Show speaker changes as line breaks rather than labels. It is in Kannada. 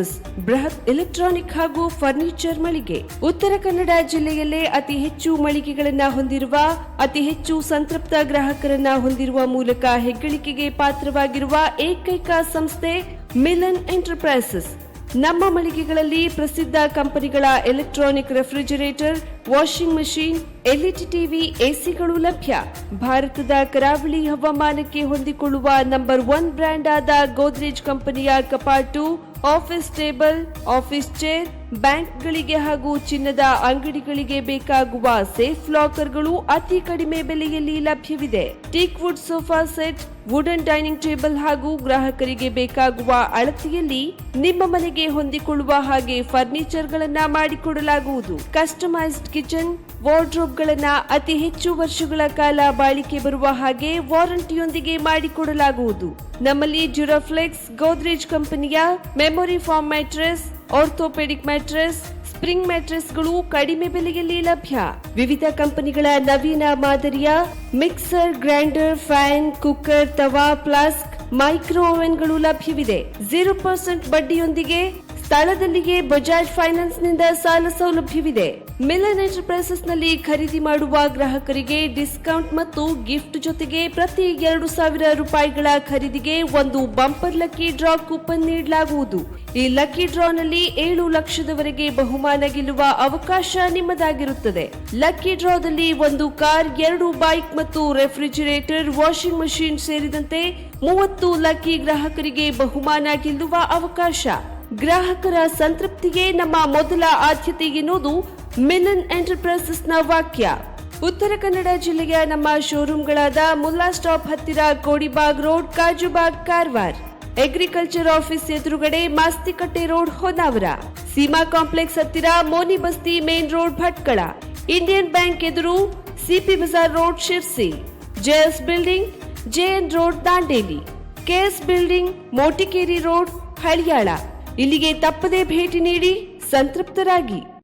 ಎಂಟರ್ಪ್ರೈಸಸ್ ಬೃಹತ್ ಎಲೆಕ್ಟ್ರಾನಿಕ್ ಹಾಗೂ ಫರ್ನಿಚರ್ ಮಳಿಗೆ. ಉತ್ತರ ಕನ್ನಡ ಜಿಲ್ಲೆಯಲ್ಲೇ ಅತಿ ಹೆಚ್ಚು ಮಳಿಗೆಗಳನ್ನ ಹೊಂದಿರುವ, ಅತಿ ಹೆಚ್ಚು ಸಂತೃಪ್ತ ಗ್ರಾಹಕರನ್ನ ಹೊಂದಿರುವ ಮೂಲಕ ಹೆಗ್ಗಳಿಕೆಗೆ ಪಾತ್ರವಾಗಿರುವ ಏಕೈಕ ಸಂಸ್ಥೆ ಮಿಲನ್ ಎಂಟರ್ಪ್ರೈಸಸ್. ನಮ್ಮ ಮಳಿಗೆಗಳಲ್ಲಿ ಪ್ರಸಿದ್ಧ ಕಂಪನಿಗಳ electronic refrigerator, washing machine, LED TV, ಎಸಿಗಳು ಲಭ್ಯ. ಭಾರತದ ಕರಾವಳಿ ಹವಾಮಾನಕ್ಕೆ ಹೊಂದಿಕೊಳ್ಳುವ ನಂಬರ್ 1 ಬ್ರ್ಯಾಂಡ್ ಆದ ಗೋದ್ರೇಜ್ ಕಂಪನಿಯ ಕಪಾಟು, ಆಫೀಸ್ ಟೇಬಲ್, ಆಫೀಸ್ ಚೇರ್, ಬ್ಯಾಂಕ್ಗಳಿಗೆ ಹಾಗೂ ಚಿನ್ನದ ಅಂಗಡಿಗಳಿಗೆ ಬೇಕಾಗುವ ಸೇಫ್ ಲಾಕರ್ಗಳು ಅತಿ ಕಡಿಮೆ ಬೆಲೆಯಲ್ಲಿ ಲಭ್ಯವಿದೆ. Teak wood sofa set, wooden dining table ಹಾಗೂ ಗ್ರಾಹಕರಿಗೆ ಬೇಕಾಗುವ ಅಳತೆಯಲ್ಲಿ ನಿಮ್ಮ ಮನೆಗೆ ಹೊಂದಿಕೊಳ್ಳುವ ಹಾಗೆ ಫರ್ನಿಚರ್ ಗಳನ್ನ ಮಾಡಿಕೊಡಲಾಗುವುದು. ಕಸ್ಟಮೈಸ್ಡ್ ಕಿಚನ್, ವಾರ್ಡ್ರೋಬ್ಗಳನ್ನ ಅತಿ ಹೆಚ್ಚು ವರ್ಷಗಳ ಕಾಲ ಬಾಳಿಕೆ ಬರುವ ಹಾಗೆ ವಾರಂಟಿಯೊಂದಿಗೆ ಮಾಡಿಕೊಡಲಾಗುವುದು. ನಮ್ಮಲ್ಲಿ ಡ್ಯೂರಾಫ್ಲೆಕ್ಸ್, ಗೋದ್ರೇಜ್ ಕಂಪನಿಯ memory foam mattress, orthopaedic mattress, spring ಮ್ಯಾಟ್ರೆಸ್ಗಳು ಕಡಿಮೆ ಬೆಲೆಯಲ್ಲಿ ಲಭ್ಯ. ವಿವಿಧ ಕಂಪನಿಗಳ ನವೀನ ಮಾದರಿಯ mixer, grinder, fan, cooker, tawa, flask, micro ಓವೆನ್ಗಳು ಲಭ್ಯವಿದೆ. 0% ಬಡ್ಡಿಯೊಂದಿಗೆ ಸ್ಥಳದಲ್ಲಿಯೇ ಬಜಾಜ್ ಫೈನಾನ್ಸ್ ನಿಂದ ಸಾಲ ಸೌಲಭ್ಯವಿದೆ. ಮಿಲನ್ ಎಂಟರ್ಪ್ರೈಸಸ್ ನಲ್ಲಿ ಖರೀದಿ ಮಾಡುವ ಗ್ರಾಹಕರಿಗೆ ಡಿಸ್ಕೌಂಟ್ ಮತ್ತು ಗಿಫ್ಟ್ ಜೊತೆಗೆ ಪ್ರತಿ 2,000 ರೂಪಾಯಿಗಳ ಖರೀದಿಗೆ ಒಂದು ಬಂಪರ್ ಲಕ್ಕಿ ಡ್ರಾ ಕೂಪನ್ ನೀಡಲಾಗುವುದು. ಈ ಲಕ್ಕಿ ಡ್ರಾನಲ್ಲಿ 7 ಲಕ್ಷದವರೆಗೆ ಬಹುಮಾನ ಗೆಲ್ಲುವ ಅವಕಾಶ ನಿಮ್ಮದಾಗಿರುತ್ತದೆ. ಲಕ್ಕಿ ಡ್ರಾದಲ್ಲಿ 1 ಕಾರ್, 2 ಬೈಕ್ ಮತ್ತು ರೆಫ್ರಿಜರೇಟರ್, ವಾಷಿಂಗ್ ಮಷೀನ್ ಸೇರಿದಂತೆ 30 ಲಕ್ಕಿ ಗ್ರಾಹಕರಿಗೆ ಬಹುಮಾನ ಗೆಲ್ಲುವ ಅವಕಾಶ. ಗ್ರಾಹಕರ ಸಂತೃಪ್ತಿಗೆ ನಮ್ಮ ಮೊದಲ ಆದ್ಯತೆ ಎನ್ನುವುದು ಮಿಲನ್ ಎಂಟರ್ಪ್ರೈಸಸ್ ನ ವಾಕ್ಯ. ಉತ್ತರ ಕನ್ನಡ ಜಿಲ್ಲೆಯ ನಮ್ಮ ಶೋರೂಮ್ಗಳಾದ ಮುಲ್ಲಾ ಸ್ಟಾಪ್ ಹತ್ತಿರ Kodibag road, Kajubag, Karwar, agriculture office ಎದುರುಗಡೆ ಮಾಸ್ತಿಕಟ್ಟೆ ರೋಡ್, ಹೊನ್ನಾವರ, ಸೀಮಾ ಕಾಂಪ್ಲೆಕ್ಸ್ ಹತ್ತಿರ Moni Basti main road, Bhatkal, Indian Bank ಎದುರು CP Bazar road, Sirsi, JS building, JN road, Dandeli, KS building, Motikeri road, Haliyal. ಇಲ್ಲಿಗೆ ತಪ್ಪದೇ ಭೇಟಿ ನೀಡಿ ಸಂತೃಪ್ತರಾಗಿ.